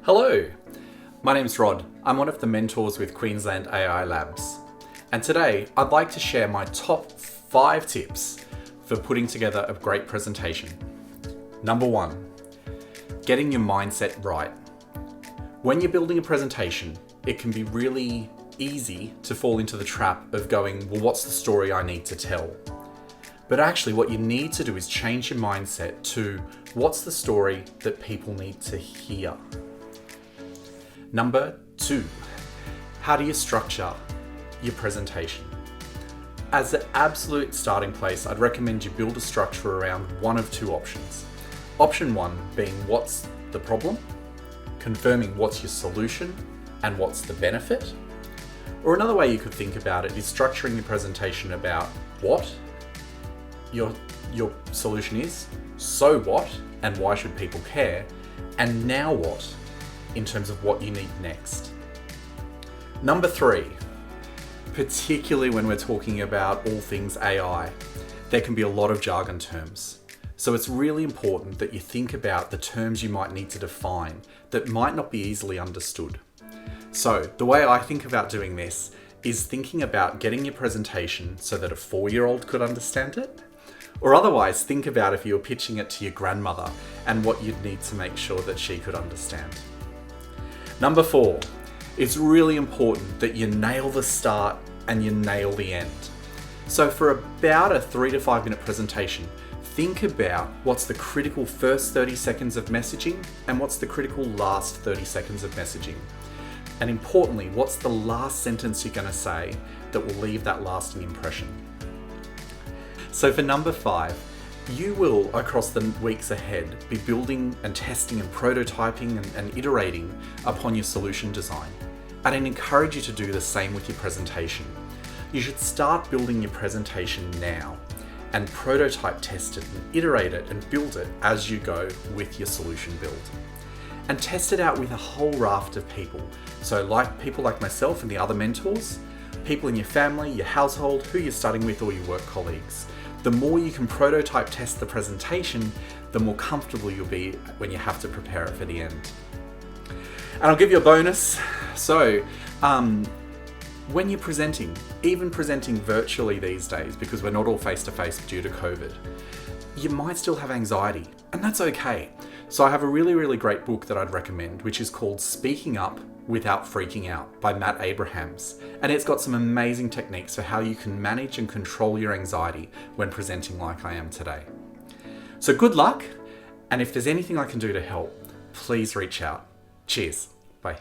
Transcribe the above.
Hello, my name's Rod. I'm one of the mentors with Queensland AI Labs. And today I'd like to share my top 5 tips for putting together a great presentation. Number 1, getting your mindset right. When you're building a presentation, it can be really easy to fall into the trap of going, well, what's the story I need to tell? But actually what you need to do is change your mindset to what's the story that people need to hear. Number 2, how do you structure your presentation? As the absolute starting place, I'd recommend you build a structure around one of 2 options. Option 1 being what's the problem, confirming what's your solution and what's the benefit. Or another way you could think about it is structuring your presentation about what your solution is, so what, and why should people care, and now what, in terms of what you need next. Number 3, particularly when we're talking about all things AI, there can be a lot of jargon terms. So it's really important that you think about the terms you might need to define that might not be easily understood. So the way I think about doing this is thinking about getting your presentation so that a 4-year-old could understand it. Or otherwise, think about if you were pitching it to your grandmother and what you'd need to make sure that she could understand. Number 4, it's really important that you nail the start and you nail the end. So for about a 3 to 5 minute presentation, think about what's the critical first 30 seconds of messaging and what's the critical last 30 seconds of messaging. And importantly, what's the last sentence you're going to say that will leave that lasting impression. So for number 5, you will, across the weeks ahead, be building and testing and prototyping and iterating upon your solution design. And I'd encourage you to do the same with your presentation. You should start building your presentation now and prototype test it and iterate it and build it as you go with your solution build. And test it out with a whole raft of people. So like people like myself and the other mentors, people in your family, your household, who you're studying with, or your work colleagues. The more you can prototype test the presentation, the more comfortable you'll be when you have to prepare it for the end. And I'll give you a bonus. So, when you're presenting, even presenting virtually these days, because we're not all face-to-face due to COVID, you might still have anxiety, and that's okay. So I have a really great book that I'd recommend, which is called Speaking Up Without Freaking Out by Matt Abrahams. And it's got some amazing techniques for how you can manage and control your anxiety when presenting like I am today. So good luck, and if there's anything I can do to help, please reach out. Cheers. Bye.